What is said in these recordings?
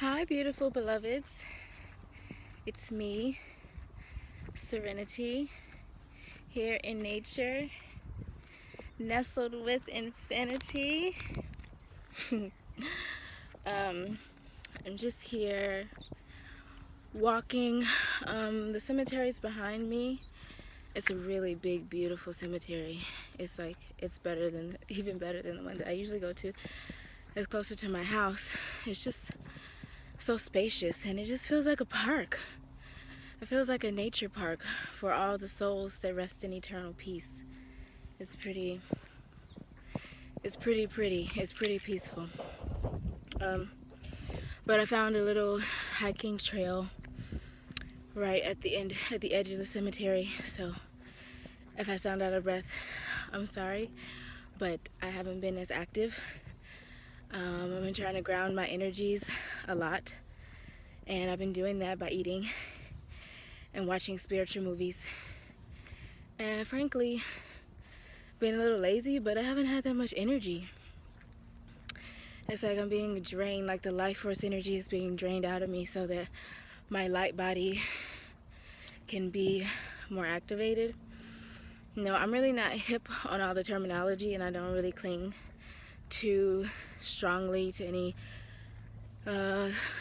Hi, beautiful beloveds. It's me, Serenity, here in nature, nestled with infinity. I'm just here walking. The cemetery's behind me. It's a really big, beautiful cemetery. It's even better than the one that I usually go to. It's closer to my house. It's just so spacious, and it just feels like a park. It feels like a nature park for all the souls that rest in eternal peace. It's pretty peaceful. But I found a little hiking trail right at the edge of the cemetery. So if I sound out of breath, I'm sorry, but I haven't been as active. I've been trying to ground my energies a lot, and I've been doing that by eating and watching spiritual movies, and frankly been a little lazy, but I haven't had that much energy. It's like I'm being drained, like the life force energy is being drained out of me so that my light body can be more activated. No, I'm really not hip on all the terminology, and I don't really cling too strongly to any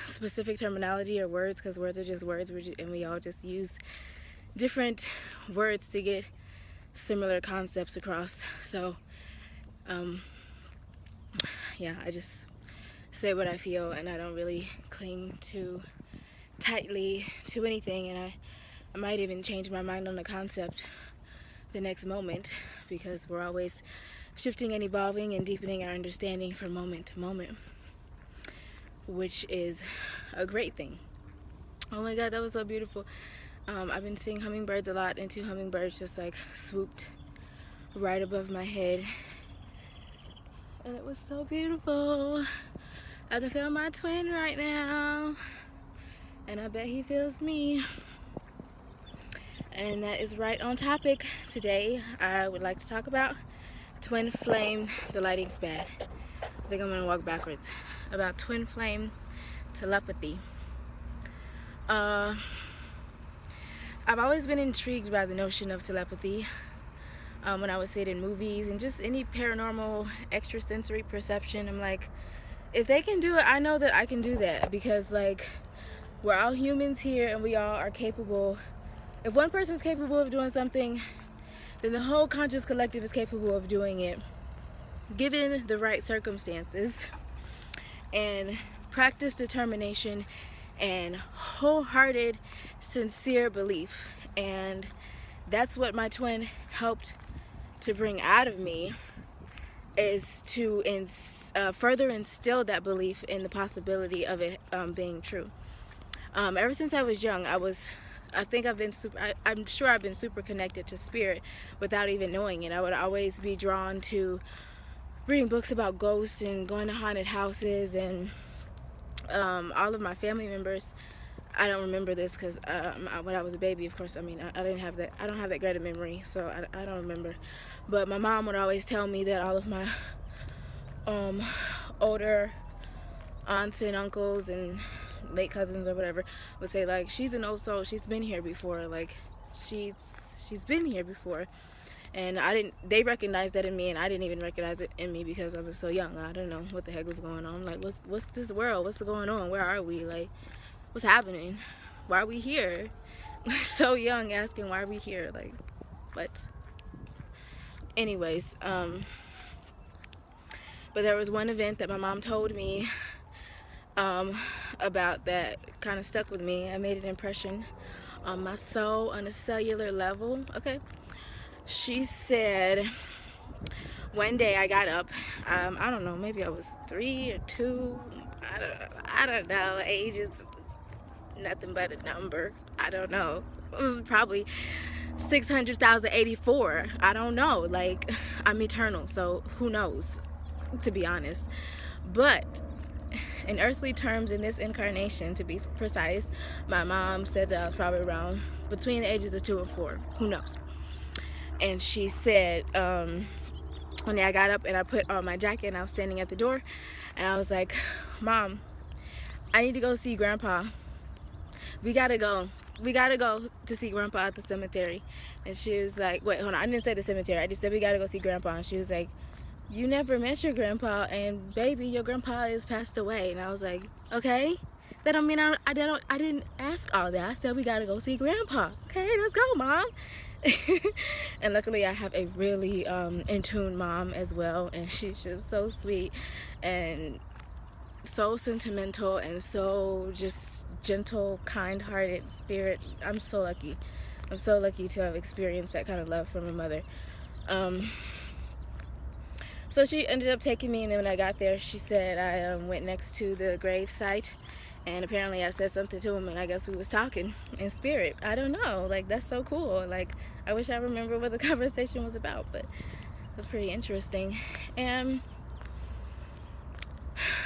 specific terminology or words, because words are just words, and we all just use different words to get similar concepts across. So yeah, I just say what I feel, and I don't really cling too tightly to anything, and I might even change my mind on the concept the next moment, because we're always shifting and evolving and deepening our understanding from moment to moment, which is a great thing. Oh my god, that was so beautiful. I've been seeing hummingbirds a lot, and 2 hummingbirds just like swooped right above my head, and it was so beautiful. I can feel my twin right now, and I bet he feels me. And that is right on topic. Today I would like to talk about twin flame. The lighting's bad. I think I'm gonna walk backwards. About twin flame telepathy. I've always been intrigued by the notion of telepathy. When I would see it in movies and just any paranormal extrasensory perception, I'm like, if they can do it, I know that I can do that, because like, we're all humans here and we all are capable. If one person's capable of doing something, then the whole conscious collective is capable of doing it, given the right circumstances and practice, determination, and wholehearted, sincere belief. And that's what my twin helped to bring out of me, is to further instill that belief in the possibility of it being true. Ever since I was young, I'm sure I've been super connected to spirit without even knowing it. I would always be drawn to reading books about ghosts and going to haunted houses, and all of my family members, I don't remember this because when I was a baby, of course, I mean, I don't have that great a memory, so I don't remember. But my mom would always tell me that all of my older aunts and uncles and late cousins or whatever would say, like, she's an old soul, she's been here before, like she's been here before. And they recognized that in me, and I didn't even recognize it in me because I was so young. I don't know what the heck was going on. Like, what's this world? What's going on? Where are we? Like, what's happening? Why are we here? So young, asking why are we here? Like, what? Anyways, but there was one event that my mom told me about that kind of stuck with me. I made an impression on my soul on a cellular level. Okay. She said, one day I got up, I don't know, maybe I was 3 or 2, I don't know, age is nothing but a number, I don't know, probably 600,084, I don't know, like, I'm eternal, so who knows, to be honest. But in earthly terms, in this incarnation, to be precise, my mom said that I was probably around between the ages of 2 and 4, who knows. And she said, one day I got up and I put on my jacket and I was standing at the door, and I was like, Mom, I need to go see Grandpa. We gotta go to see Grandpa at the cemetery. And she was like, wait, hold on, I didn't say the cemetery, I just said we gotta go see Grandpa. And she was like, you never met your grandpa, and baby, your grandpa is passed away. And I was like, okay, that don't mean I didn't ask all that. I said we gotta go see Grandpa. Okay, let's go, Mom. And luckily I have a really in tune mom as well, and she's just so sweet and so sentimental and so just gentle, kind-hearted spirit. I'm so lucky to have experienced that kind of love from a mother. So she ended up taking me, and then when I got there, she said I went next to the grave site, and apparently I said something to him, and I guess we was talking in spirit. I don't know, like, that's so cool. Like, I wish I remember what the conversation was about, but it was pretty interesting. And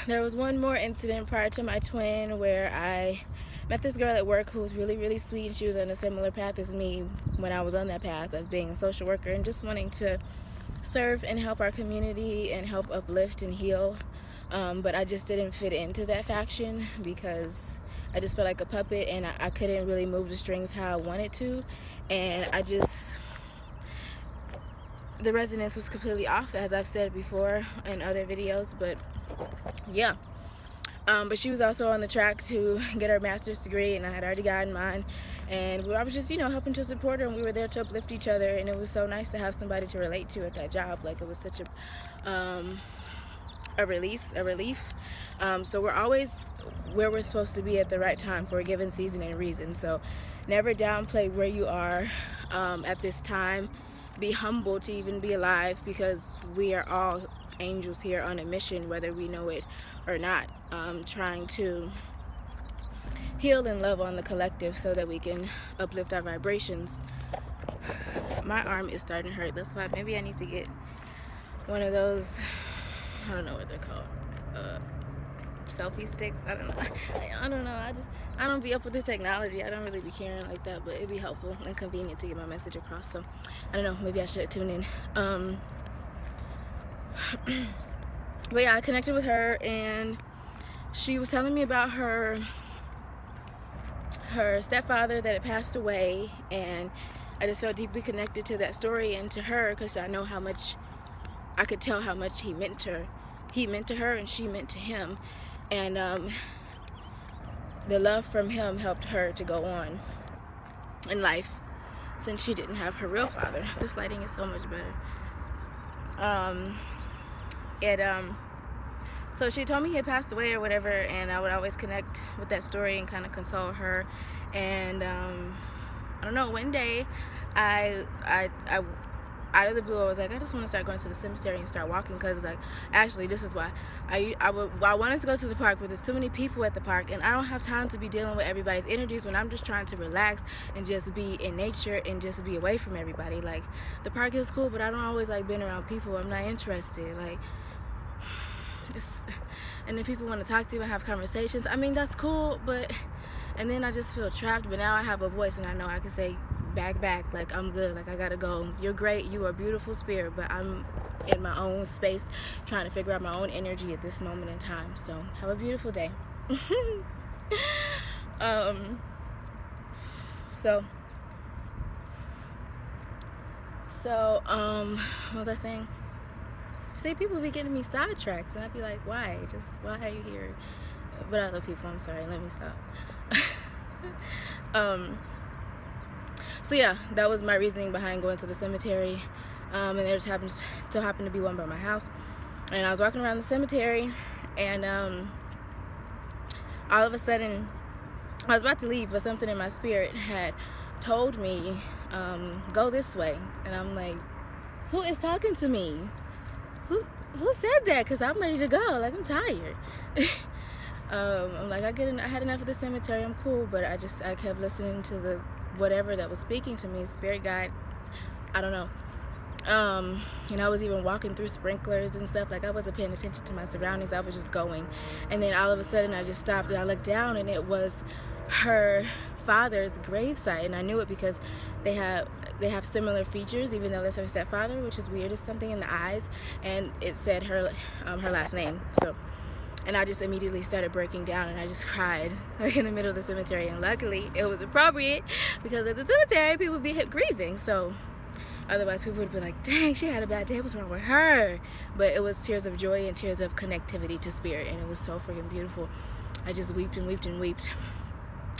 there was one more incident prior to my twin where I met this girl at work who was really, really sweet, and she was on a similar path as me when I was on that path of being a social worker and just wanting to serve and help our community and help uplift and heal. But I just didn't fit into that faction because I just felt like a puppet, and I couldn't really move the strings how I wanted to, and the resonance was completely off, as I've said before in other videos. But yeah, but she was also on the track to get her master's degree, and I had already gotten mine, and I was just, helping to support her, and we were there to uplift each other, and it was so nice to have somebody to relate to at that job. Like, it was such a relief. So we're always where we're supposed to be at the right time for a given season and reason. So never downplay where you are at this time. Be humble to even be alive, because we are all angels here on a mission, whether we know it or not, trying to heal and love on the collective so that we can uplift our vibrations. My arm is starting to hurt. That's why maybe I need to get one of those, I don't know what they're called, selfie sticks. I don't know. I don't be up with the technology. I don't really be caring like that, but it'd be helpful and convenient to get my message across. So I don't know, maybe I should tune in. But yeah, I connected with her, and she was telling me about her stepfather that had passed away, and I just felt deeply connected to that story and to her, because I could tell how much he meant to her and she meant to him. And the love from him helped her to go on in life, since she didn't have her real father. This lighting is so much better. So she told me he had passed away or whatever, and I would always connect with that story and kind of console her. And I don't know, one day I out of the blue, I was like, I just want to start going to the cemetery and start walking, because, like, actually, this is why I wanted to go to the park, but there's too many people at the park, and I don't have time to be dealing with everybody's energies when I'm just trying to relax and just be in nature and just be away from everybody. Like, the park is cool, but I don't always like being around people. I'm not interested. Like, and then people want to talk to you and have conversations. I mean, that's cool, but, and then I just feel trapped. But now I have a voice, and I know I can say back, like, I'm good, like, I gotta go. You're great, you are a beautiful spirit, but I'm in my own space trying to figure out my own energy at this moment in time. So have a beautiful day. What was I saying? See, people be getting me sidetracked, and I'd be like, why are you here? But I love people, I'm sorry, let me stop. So yeah, that was my reasoning behind going to the cemetery, and there just happened to be one by my house, and I was walking around the cemetery, and all of a sudden, I was about to leave, but something in my spirit had told me, go this way, and I'm like, who is talking to me? Who said that? Because I'm ready to go, like, I'm tired. I'm like, I had enough of the cemetery, I'm cool, but I kept listening to the whatever that was speaking to me, spirit guide, I don't know. And I was even walking through sprinklers and stuff, like, I wasn't paying attention to my surroundings, I was just going. And then all of a sudden I just stopped, and I looked down, and it was her father's gravesite, and I knew it because they have similar features, even though that's her stepfather, which is weird. It's something in the eyes, and it said her last name. So and I just immediately started breaking down, and I just cried like in the middle of the cemetery. And luckily it was appropriate, because at the cemetery people would be grieving, so otherwise people would be like, dang, she had a bad day, what's wrong with her? But it was tears of joy and tears of connectivity to spirit, and it was so freaking beautiful. I just wept and wept and wept.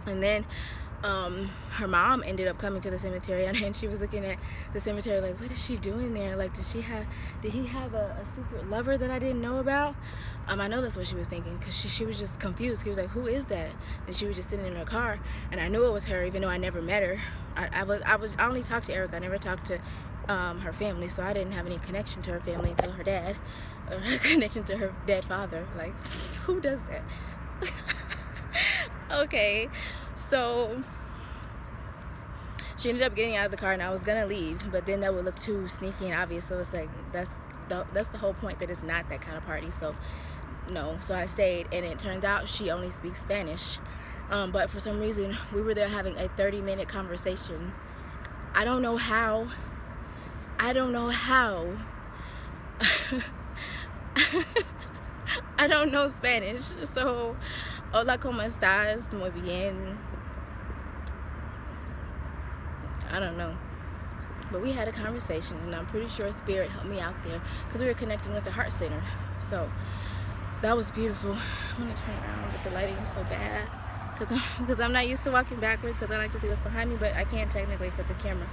And then her mom ended up coming to the cemetery, and she was looking at the cemetery like, what is she doing there? Like, did he have a secret lover that I didn't know about? I know that's what she was thinking, because she was just confused. He was like, who is that? And she was just sitting in her car, and I knew it was her, even though I never met her. I only talked to Erica. I never talked to her family, so I didn't have any connection to her family until her dad, or her connection to her dead father. Like, who does that? Okay, so she ended up getting out of the car, and I was gonna leave, but then that would look too sneaky and obvious, so it's like, that's the whole point, that it's not that kind of party. So no, so I stayed, and it turns out she only speaks Spanish, but for some reason we were there having a 30-minute conversation. I don't know how I don't know Spanish, so hola, ¿cómo estás? Muy bien. I don't know, but we had a conversation, and I'm pretty sure Spirit helped me out there, because we were connecting with the heart center. So that was beautiful. I'm gonna turn around, but the lighting is so bad, because I'm not used to walking backwards, because I like to see what's behind me, but I can't technically because the camera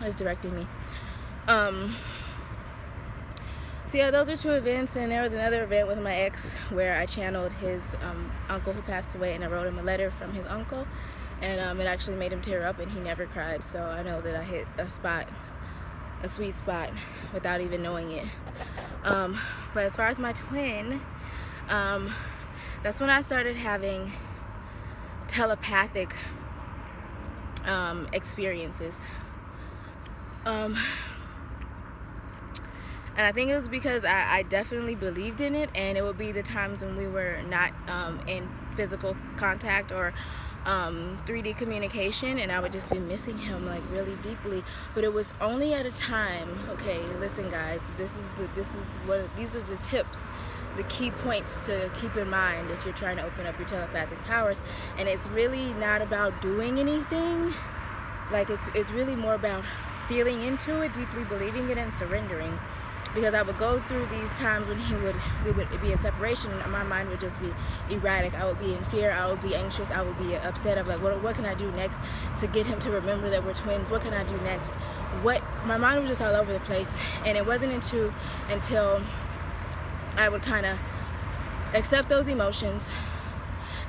is directing me. So yeah, those are two events, and there was another event with my ex where I channeled his uncle who passed away, and I wrote him a letter from his uncle, and it actually made him tear up, and he never cried. So I know that I hit a sweet spot without even knowing it. But as far as my twin, that's when I started having telepathic experiences. And I think it was because I definitely believed in it, and it would be the times when we were not in physical contact or 3D communication, and I would just be missing him like really deeply. But it was only at a time, okay, listen guys, these are the tips, the key points to keep in mind if you're trying to open up your telepathic powers. And it's really not about doing anything, like it's really more about feeling into it, deeply believing it, and surrendering. Because I would go through these times when we would be in separation, and my mind would just be erratic. I would be in fear, I would be anxious, I would be upset of like, what can I do next to get him to remember that we're twins? What can I do next? My mind was just all over the place. And it wasn't until I would kind of accept those emotions,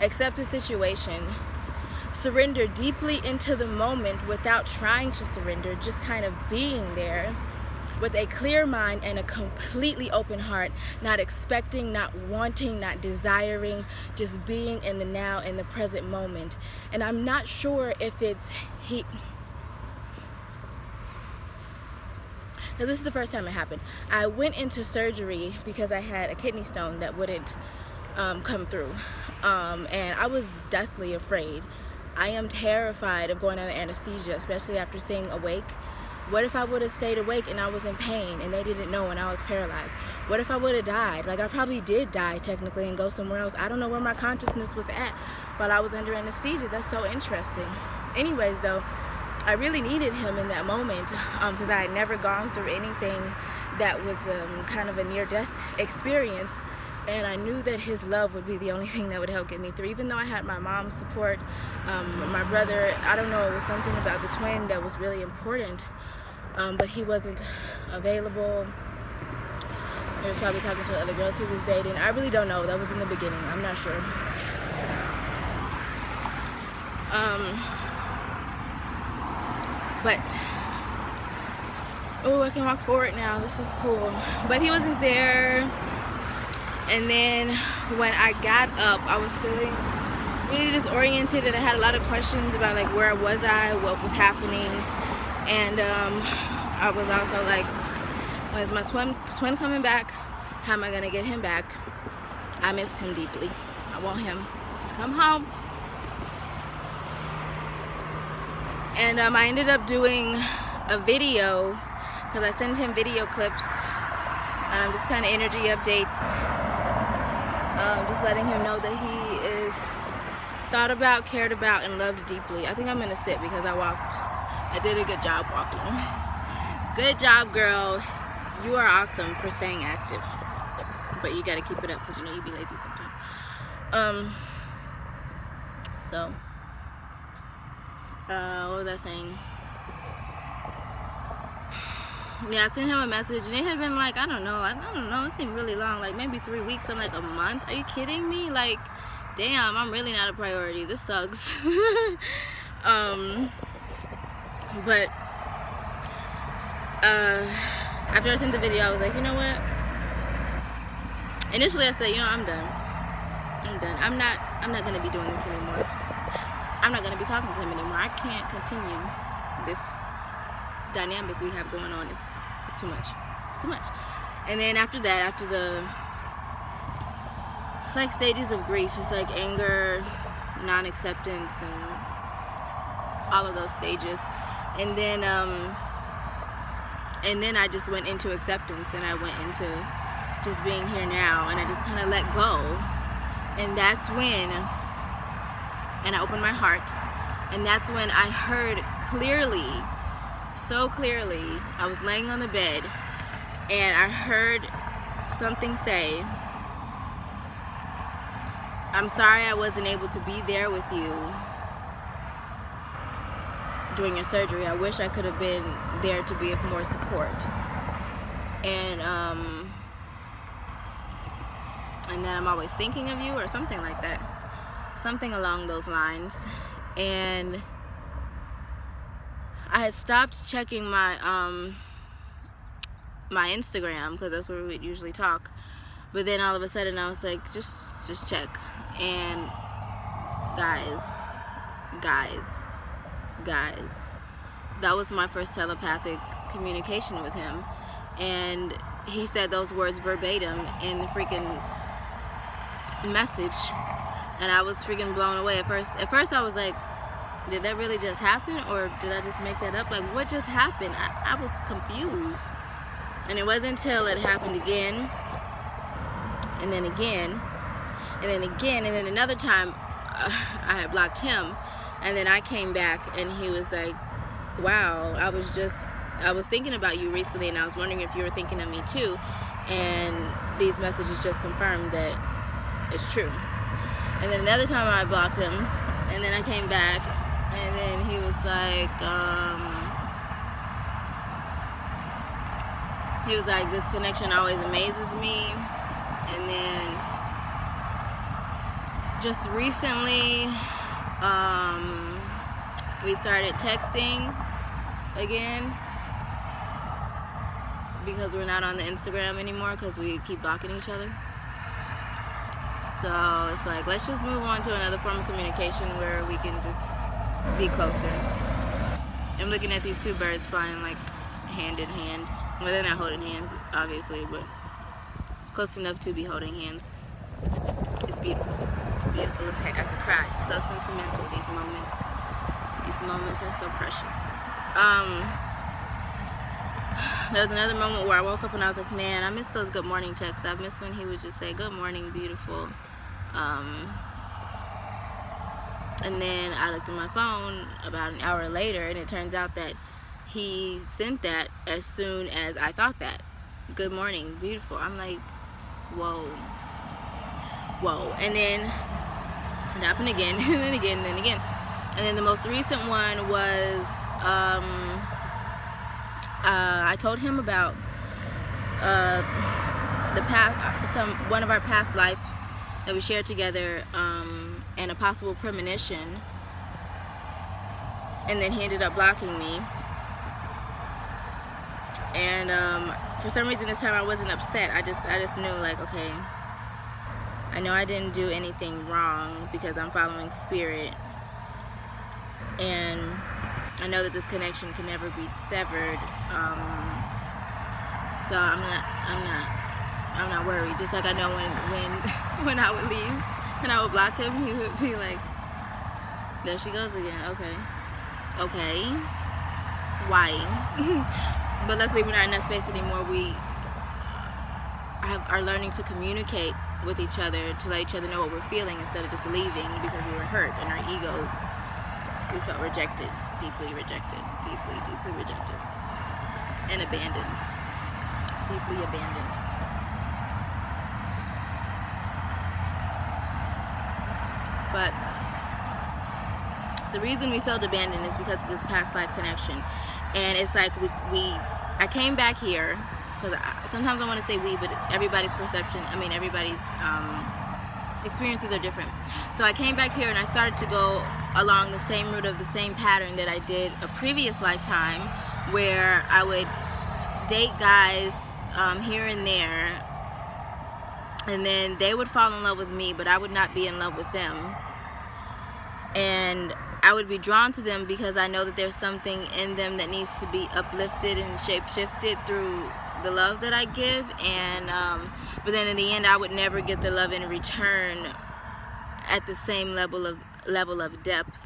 accept the situation, surrender deeply into the moment without trying to surrender, just kind of being there with a clear mind and a completely open heart, not expecting, not wanting, not desiring, just being in the now, in the present moment. And I'm not sure if it's because this is the first time it happened. I went into surgery because I had a kidney stone that wouldn't come through, and I was deathly afraid. I am terrified of going under anesthesia, especially after seeing Awake. What if I would have stayed awake and I was in pain and they didn't know and I was paralyzed? What if I would have died? Like, I probably did die technically and go somewhere else. I don't know where my consciousness was at while I was under anesthesia. That's so interesting. Anyways, though, I really needed him in that moment because I had never gone through anything that was kind of a near-death experience. And I knew that his love would be the only thing that would help get me through. Even though I had my mom's support, my brother, I don't know, it was something about the twin that was really important. But he wasn't available. He was probably talking to other girls he was dating. I really don't know. That was in the beginning. I'm not sure. Oh, I can walk forward now. This is cool. But he wasn't there. And then when I got up, I was feeling really disoriented, and I had a lot of questions about like where was I, what was happening. And I was also like, when is my twin coming back? How am I gonna get him back? I missed him deeply. I want him to come home. And I ended up doing a video because I sent him video clips Just kind of energy updates. Just letting him know that he is thought about, cared about, and loved deeply. I think I'm gonna sit because I did a good job walking. Good job, girl. You are awesome for staying active, but you gotta keep it up because you know you be lazy sometimes. What was I saying? Yeah, I sent him a message and it had been like, I don't know, it seemed really long, like maybe 3 weeks. I'm like, a month? Are you kidding me? Like, damn, I'm really not a priority. This sucks. But after I sent the video, I was like, you know what? Initially I said, you know, I'm done. I'm not gonna be doing this anymore. I'm not gonna be talking to him anymore. I can't continue this dynamic we have going on. It's too much. It's too much. And then after that, it's like stages of grief. It's like anger, non-acceptance, and all of those stages. And then I just went into acceptance, and I went into just being here now, and I just kind of let go. And that's when, and I opened my heart, and that's when I heard clearly, so clearly. I was laying on the bed, and I heard something say, I'm sorry I wasn't able to be there with you during your surgery. I wish I could have been there to be of more support. And then I'm always thinking of you, or something like that. Something along those lines. And I had stopped checking my my Instagram, because that's where we would usually talk. But then all of a sudden I was like, just check. And guys, that was my first telepathic communication with him. And he said those words verbatim in the freaking message, and I was freaking blown away. At first I was like, did that really just happen, or did I just make that up? Like, what just happened? I was confused. And it wasn't until it happened again, and then again, and then again, and then another time I had blocked him, and then I came back and he was like, wow, I was thinking about you recently, and I was wondering if you were thinking of me too. And these messages just confirmed that it's true. And then another time I blocked him, and then I came back, and then he was like, this connection always amazes me. And then just recently, we started texting again, because we're not on the Instagram anymore, because we keep blocking each other. So it's like, let's just move on to another form of communication where we can just be closer. I'm looking at these two birds flying like hand in hand. Well, they're not holding hands, obviously, but close enough to be holding hands. It's beautiful. It's beautiful as heck. I could cry. It's so sentimental, these moments. These moments are so precious. There was another moment where I woke up and I was like, man, I miss those good morning texts. I miss when he would just say, good morning, beautiful. And then I looked at my phone about an hour later, and it turns out that he sent that as soon as I thought that. Good morning, beautiful. I'm like, whoa. And then it happened again, and then again, and then again. And then the most recent one was, I told him about one of our past lives that we shared together, and a possible premonition, and then he ended up blocking me. And for some reason this time I wasn't upset. I just knew, like, okay, I know I didn't do anything wrong because I'm following spirit, and I know that this connection can never be severed. So I'm not worried. Just like I know when I would leave and I would block him, he would be like, there she goes again. Okay, why? But luckily we're not in that space anymore. are learning to communicate with each other, to let each other know what we're feeling instead of just leaving because we were hurt and our egos, we felt rejected, deeply rejected, deeply rejected, and abandoned, deeply abandoned. But the reason we felt abandoned is because of this past life connection. And it's like I came back here, because sometimes I want to say we, but everybody's perception, everybody's experiences are different. So I came back here and I started to go along the same route of the same pattern that I did a previous lifetime, where I would date guys here and there, and then they would fall in love with me, but I would not be in love with them. And I would be drawn to them because I know that there's something in them that needs to be uplifted and shape-shifted through the love that I give, and but then in the end I would never get the love in return at the same level of depth,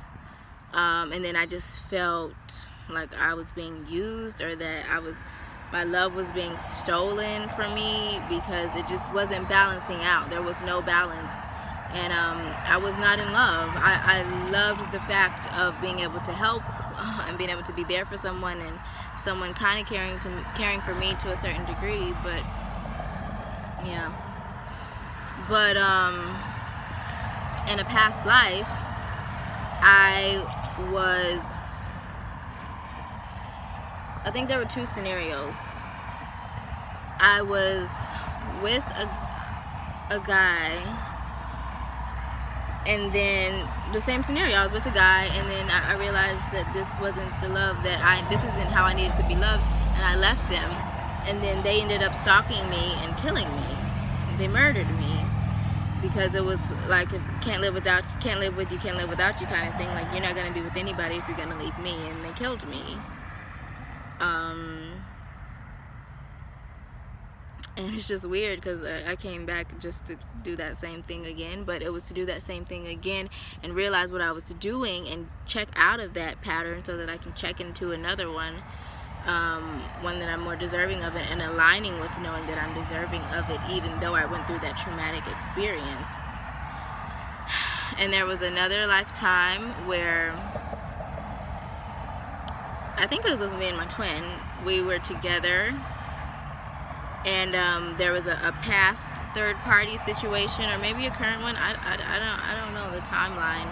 and then I just felt like I was being used, or that my love was being stolen from me, because it just wasn't balancing out. There was no balance, and I was not in love. I loved the fact of being able to help and being able to be there for someone, and someone kind of caring for me to a certain degree, but yeah. But in a past life, I think there were two scenarios. I was with a guy, and then the same scenario, I was with a guy, and then I realized that this wasn't the love this isn't how I needed to be loved, and I left them, and then they ended up stalking me and killing me. They murdered me, because it was like, can't live with you, can't live without you kind of thing, like you're not going to be with anybody if you're going to leave me, and they killed me. And it's just weird, because I came back just to do that same thing again, but it was to do that same thing again and realize what I was doing and check out of that pattern so that I can check into another one, one that I'm more deserving of it, and aligning with knowing that I'm deserving of it, even though I went through that traumatic experience. And there was another lifetime where I think it was with me and my twin. We were together, and there was a past third-party situation, or maybe a current one. I don't know the timeline.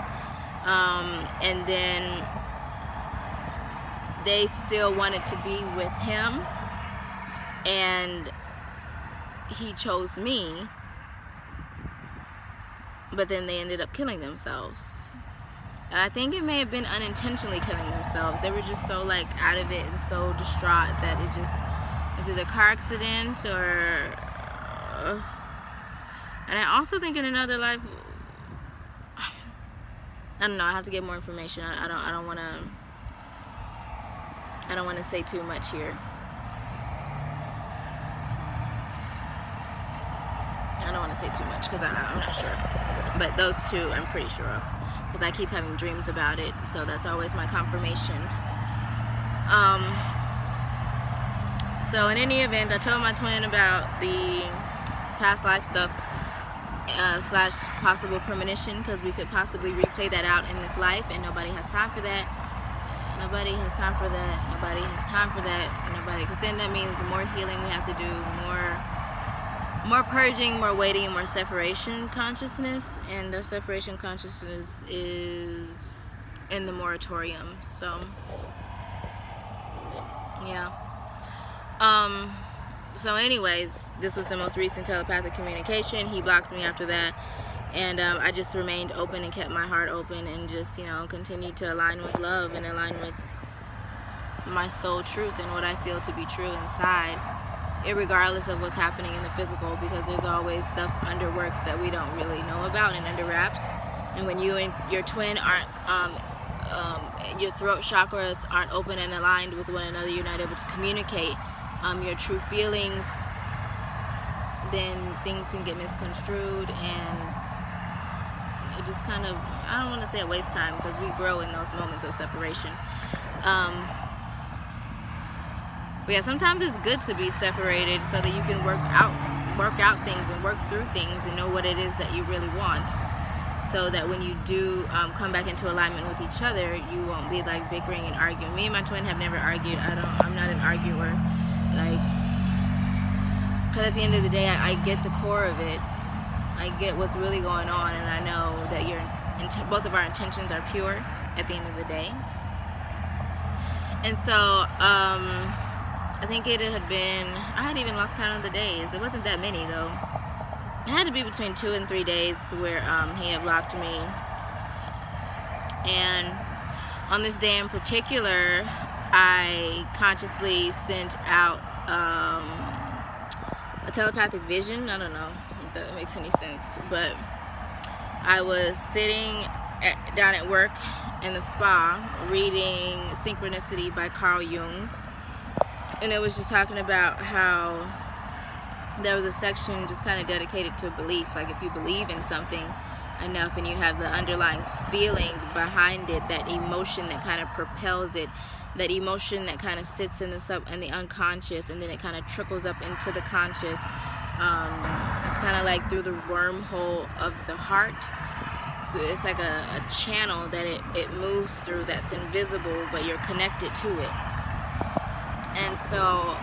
And then they still wanted to be with him, and he chose me. But then they ended up killing themselves. And I think it may have been unintentionally killing themselves. They were just so like out of it and so distraught that it just was either a car accident or and I also think in another life, I don't know, I have to get more information. I don't want to say too much here. I don't want to say too much because I'm not sure. But those two I'm pretty sure of, because I keep having dreams about it, so that's always my confirmation. So in any event, I told my twin about the past life stuff slash possible premonition, because we could possibly replay that out in this life, and nobody has time for that. Nobody has time for that. Nobody has time for that. Nobody, because then that means more healing we have to do, more purging, more waiting, and more separation consciousness. And the separation consciousness is in the moratorium. So yeah. So anyways, this was the most recent telepathic communication. He blocked me after that, and I just remained open and kept my heart open, and just, you know, continued to align with love and align with my soul truth and what I feel to be true inside, irregardless of what's happening in the physical, because there's always stuff under works that we don't really know about and under wraps. And when you and your twin aren't your throat chakras aren't open and aligned with one another, you're not able to communicate your true feelings, then things can get misconstrued, and it just kind of, I don't want to say a waste time, because we grow in those moments of separation. But yeah, sometimes it's good to be separated so that you can work out work out things and work through things and know what it is that you really want, so that when you do come back into alignment with each other, you won't be like bickering and arguing. Me and my twin have never argued. I'm not an arguer, like, because at the end of the day, I get the core of it. I get what's really going on, and I know that both of our intentions are pure at the end of the day. And so I think it had been, I hadn't even lost count of the days. It wasn't that many though. It had to be between 2 and 3 days where he had blocked me. And on this day in particular, I consciously sent out a telepathic vision. I don't know if that makes any sense, but I was sitting down at work in the spa reading Synchronicity by Carl Jung, and it was just talking about how there was a section just kind of dedicated to belief. Like, if you believe in something enough and you have the underlying feeling behind it, that emotion that kind of propels it, that emotion that kind of sits in the unconscious, and then it kind of trickles up into the conscious. It's kind of like through the wormhole of the heart. It's like a channel that it moves through that's invisible, but you're connected to it. And so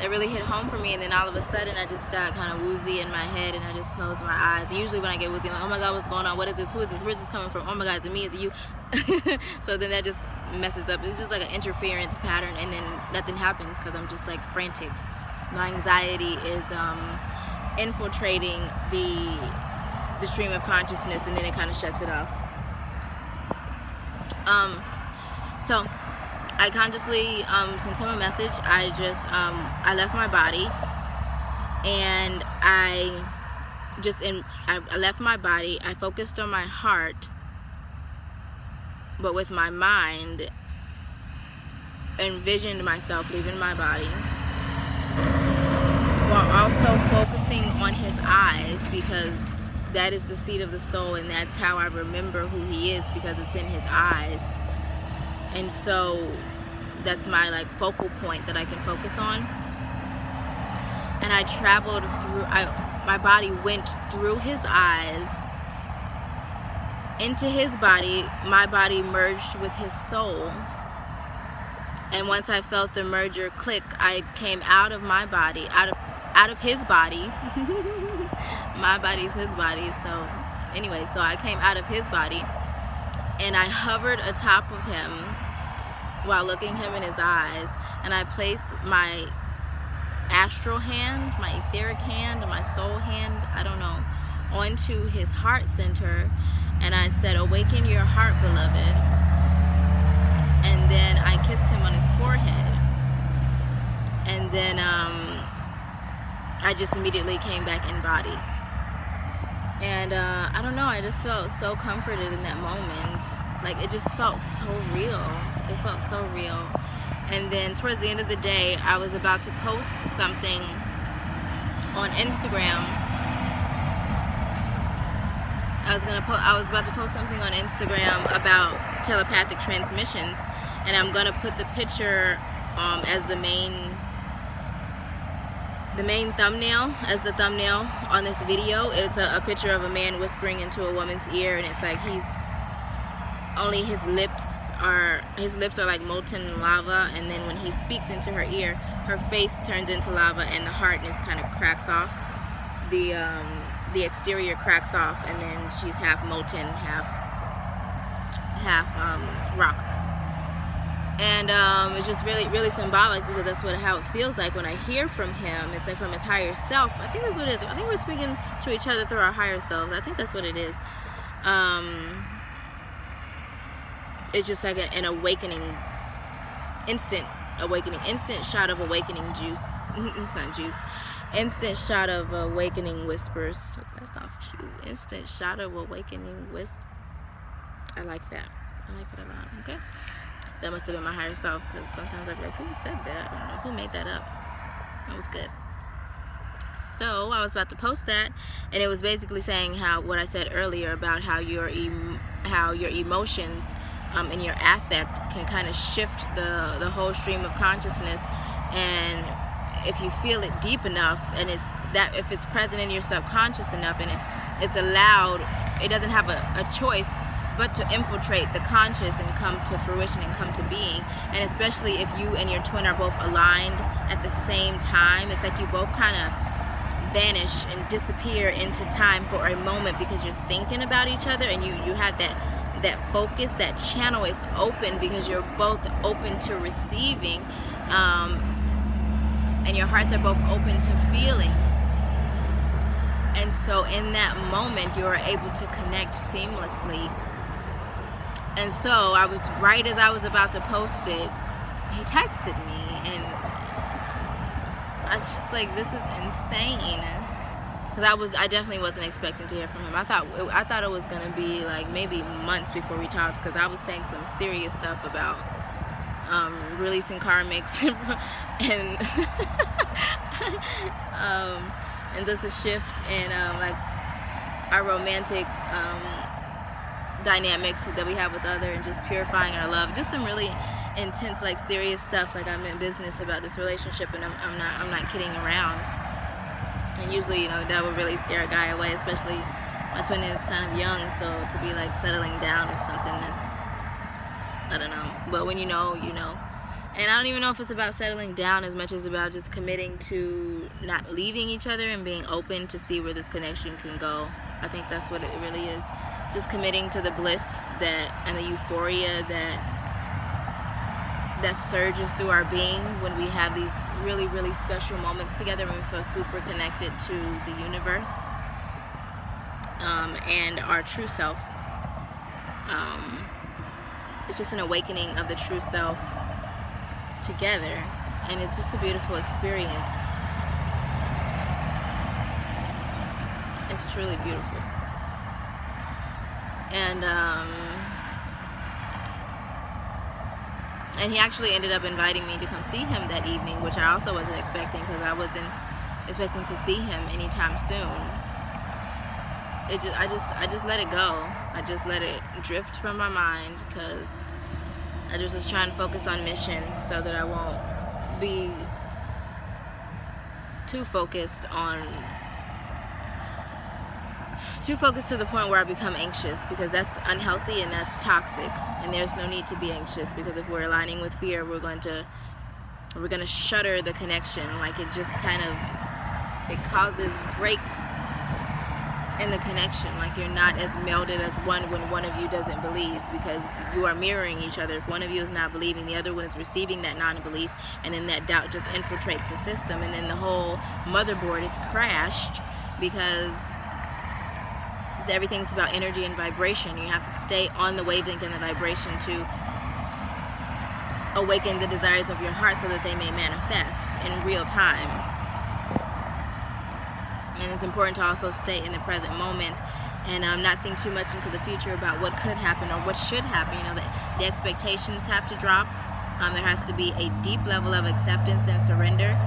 it really hit home for me, and then all of a sudden I just got kind of woozy in my head, and I just closed my eyes. Usually when I get woozy, I'm like, oh my God, what's going on? What is this? Who is this? Where's this coming from? Oh my God, is it me? Is it you? So then that just messes up. It's just like an interference pattern, and then nothing happens because I'm just like frantic. My anxiety is infiltrating the stream of consciousness, and then it kind of shuts it off. So I consciously sent him a message. I left my body, and I left my body. I focused on my heart, but with my mind envisioned myself leaving my body, while also focusing on his eyes, because that is the seat of the soul, and that's how I remember who he is, because it's in his eyes. And so that's my like focal point that I can focus on. And I traveled through, my body went through his eyes into his body. My body merged with his soul, and once I felt the merger click, I came out of my body, out of his body. My body's his body. So anyway, so I came out of his body, and I hovered atop of him while looking him in his eyes, and I placed my astral hand, my etheric hand, my soul hand, I don't know, onto his heart center, and I said, awaken your heart, beloved. And then I kissed him on his forehead, and then I just immediately came back in body. And I don't know, I just felt so comforted in that moment. Like, it just felt so real. It felt so real. And then towards the end of the day, I was about to post something on Instagram. I was about to post something on Instagram about telepathic transmissions, and I'm gonna put the picture as the main thumbnail, as the thumbnail on this video. It's a picture of a man whispering into a woman's ear, and it's like his lips are like molten lava, and then when he speaks into her ear, her face turns into lava, and the hardness kind of cracks off. The exterior cracks off, and then she's half molten, half rock. And it's just really, really symbolic, because that's how it feels like when I hear from him. It's like from his higher self. I think that's what it is. I think we're speaking to each other through our higher selves. I think that's what it is. It's just like an awakening, instant shot of awakening juice. It's not juice. Instant shot of awakening whispers. That sounds cute. Instant shot of awakening whispers. I like that. I like it a lot. Okay. That must have been my higher self, because sometimes I'd be like, who said that? I don't know. Who made that up? That was good. So I was about to post that, and it was basically saying what I said earlier about how your emotions and your affect can kind of shift the whole stream of consciousness, and if you feel it deep enough, and if it's present in your subconscious enough, and it's allowed, it doesn't have a choice but to infiltrate the conscious and come to fruition and come to being. And especially if you and your twin are both aligned at the same time, it's like you both kind of vanish and disappear into time for a moment because you're thinking about each other, and you have that focus, that channel is open because you're both open to receiving, and your hearts are both open to feeling. And so in that moment you are able to connect seamlessly. And so I was, right as I was about to post it, he texted me, and I was just like, this is insane. Because I definitely wasn't expecting to hear from him. I thought it was gonna be like maybe months before we talked, because I was saying some serious stuff about releasing karmics and and just a shift in like our romantic dynamics that we have with other, and just purifying our love. Just some really intense, like serious stuff. Like I'm in business about this relationship, and I'm not kidding around. And usually, you know, that would really scare a guy away, especially my twin is kind of young, so to be like settling down is something that's, I don't know. But when you know, you know. And I don't even know if it's about settling down as much as about just committing to not leaving each other and being open to see where this connection can go. I think that's what it really is. Just committing to the bliss and the euphoria that surges through our being when we have these really, really special moments together, when we feel super connected to the universe and our true selves. It's just an awakening of the true self together, and it's just a beautiful experience. It's truly beautiful. And he actually ended up inviting me to come see him that evening, which I also wasn't expecting, because I wasn't expecting to see him anytime soon. I just let it go. I just let it drift from my mind, because I just was trying to focus on mission so that I won't be too focused to the point where I become anxious, because that's unhealthy and that's toxic, and there's no need to be anxious, because if we're aligning with fear, we're going to shutter the connection. Like it just kind of, it causes breaks in the connection. Like you're not as melded as one when one of you doesn't believe, because you are mirroring each other. If one of you is not believing, the other one is receiving that non-belief, and then that doubt just infiltrates the system, and then the whole motherboard is crashed, because everything's about energy and vibration. You have to stay on the wavelength and the vibration to awaken the desires of your heart so that they may manifest in real time. And it's important to also stay in the present moment and not think too much into the future about what could happen or what should happen. You know, the expectations have to drop. There has to be a deep level of acceptance and surrender.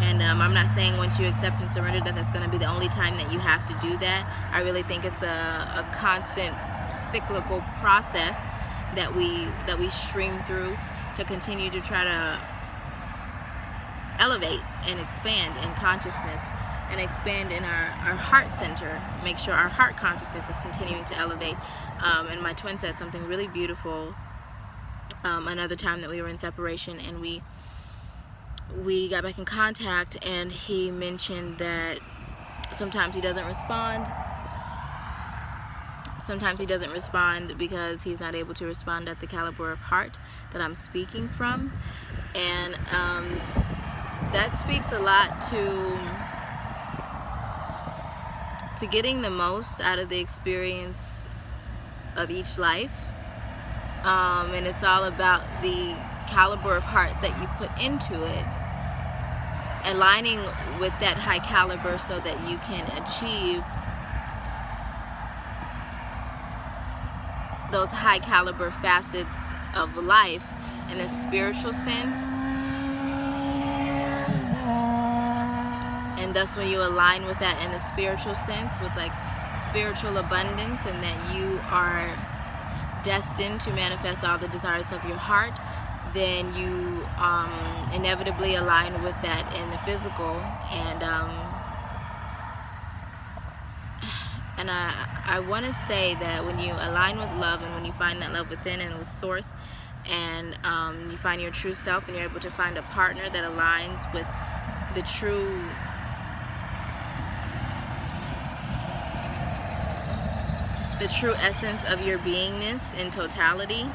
And I'm not saying once you accept and surrender that that's going to be the only time that you have to do that. I really think it's a constant cyclical process that we stream through to continue to try to elevate and expand in consciousness and expand in our heart center. Make sure our heart consciousness is continuing to elevate. And my twin said something really beautiful another time that we were in separation, and we got back in contact, and he mentioned that sometimes he doesn't respond. Sometimes he doesn't respond because he's not able to respond at the caliber of heart that I'm speaking from. And that speaks a lot to getting the most out of the experience of each life. And it's all about the caliber of heart that you put into it, aligning with that high caliber so that you can achieve those high caliber facets of life in a spiritual sense. And thus when you align with that in a spiritual sense, with like spiritual abundance, and that you are destined to manifest all the desires of your heart, then you inevitably align with that in the physical. And I want to say that when you align with love, and when you find that love within and with source, and you find your true self, and you're able to find a partner that aligns with the true essence of your beingness in totality,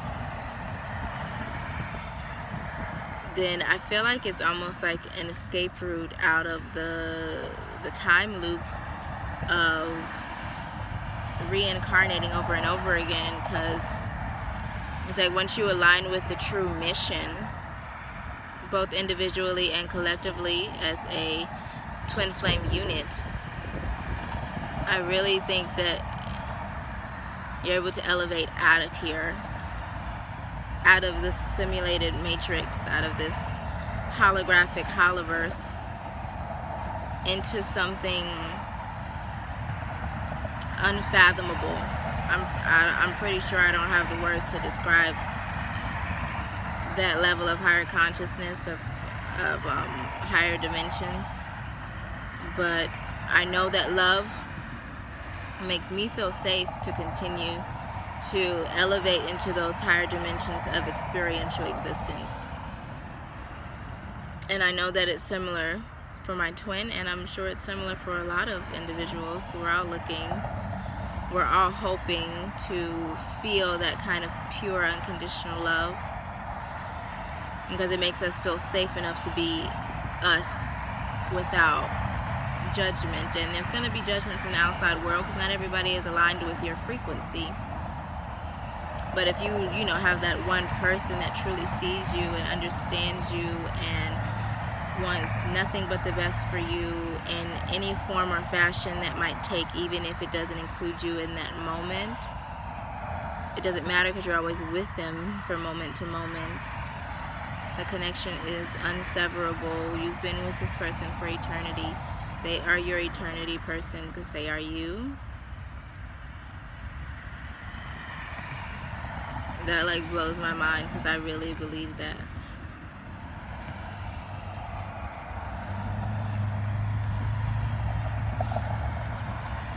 then I feel like it's almost like an escape route out of the time loop of reincarnating over and over again. Because it's like once you align with the true mission, both individually and collectively as a twin flame unit, I really think that you're able to elevate out of here, out of this simulated matrix, out of this holographic holoverse, into something unfathomable. I'm pretty sure I don't have the words to describe that level of higher consciousness, of higher dimensions. But I know that love makes me feel safe to continue to elevate into those higher dimensions of experiential existence. And I know that it's similar for my twin, and I'm sure it's similar for a lot of individuals. We're all hoping to feel that kind of pure, unconditional love, because it makes us feel safe enough to be us without judgment. And there's going to be judgment from the outside world, because not everybody is aligned with your frequency. But if you have that one person that truly sees you and understands you and wants nothing but the best for you in any form or fashion that might take, even if it doesn't include you in that moment, it doesn't matter, because you're always with them from moment to moment. The connection is unseverable. You've been with this person for eternity. They are your eternity person, because they are you. That like blows my mind, because I really believe that.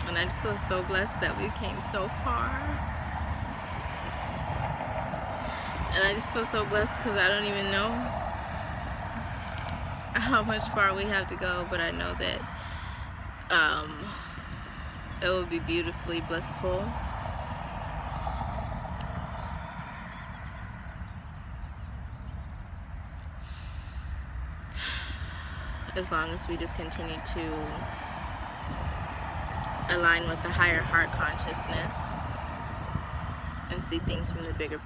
And I just feel so blessed that we came so far. And I just feel so blessed because I don't even know how much far we have to go, but I know that it will be beautifully blissful. As long as we just continue to align with the higher heart consciousness and see things from the bigger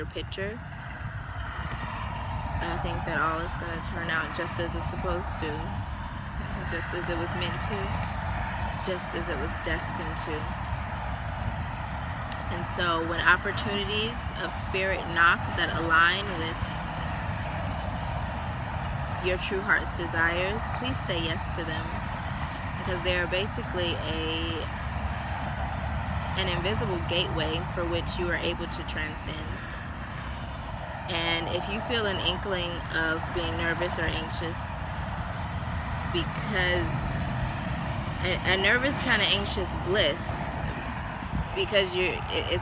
picture, I think that all is going to turn out just as it's supposed to, just as it was meant to, just as it was destined to. And so when opportunities of spirit knock that align with your true heart's desires, please say yes to them, because they are basically an invisible gateway for which you are able to transcend. And if you feel an inkling of being nervous or anxious, because a nervous kind of anxious bliss, because it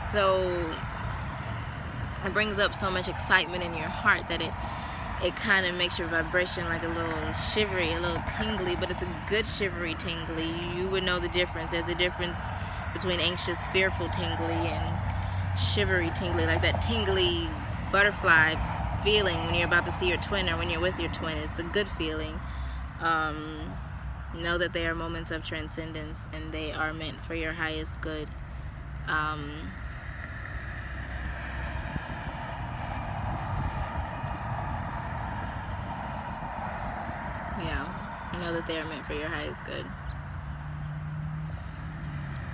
brings up so much excitement in your heart that it kind of makes your vibration like a little shivery, a little tingly, but it's a good shivery tingly. You would know the difference. There's a difference between anxious, fearful tingly and shivery tingly, like that tingly butterfly feeling when you're about to see your twin or when you're with your twin. It's a good feeling. Know that they are moments of transcendence and they are meant for your highest good. Know that they are meant for your highest good.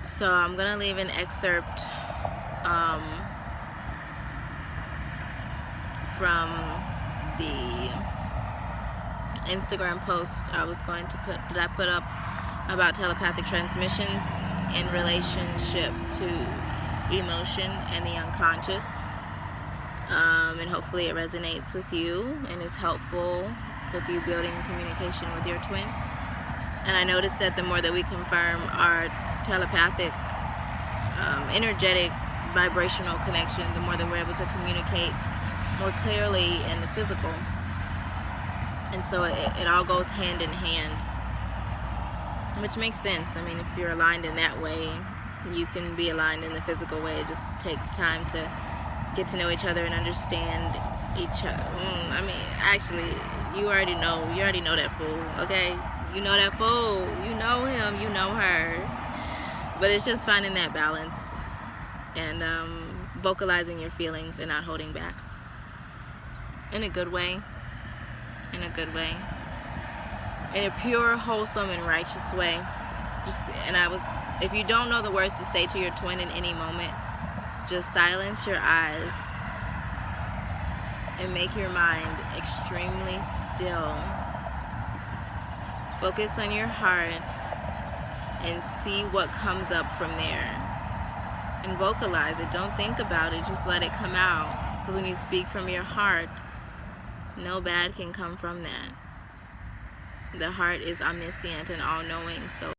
So I'm gonna leave an excerpt from the Instagram post I put up about telepathic transmissions in relationship to emotion and the unconscious. and hopefully it resonates with you and is helpful with you building communication with your twin. And I noticed that the more that we confirm our telepathic, energetic, vibrational connection, the more that we're able to communicate more clearly in the physical. And so it all goes hand in hand, which makes sense. I mean, if you're aligned in that way, you can be aligned in the physical way. It just takes time to get to know each other and understand each other. I mean, actually, you already know that fool, okay? You know that fool, you know him, you know her. But it's just finding that balance and vocalizing your feelings and not holding back. In a good way. In a good way. In a pure, wholesome, and righteous way. If you don't know the words to say to your twin in any moment, just silence your eyes and make your mind extremely still. Focus on your heart and see what comes up from there. And vocalize it. Don't think about it. Just let it come out. Because when you speak from your heart, no bad can come from that. The heart is omniscient and all-knowing. So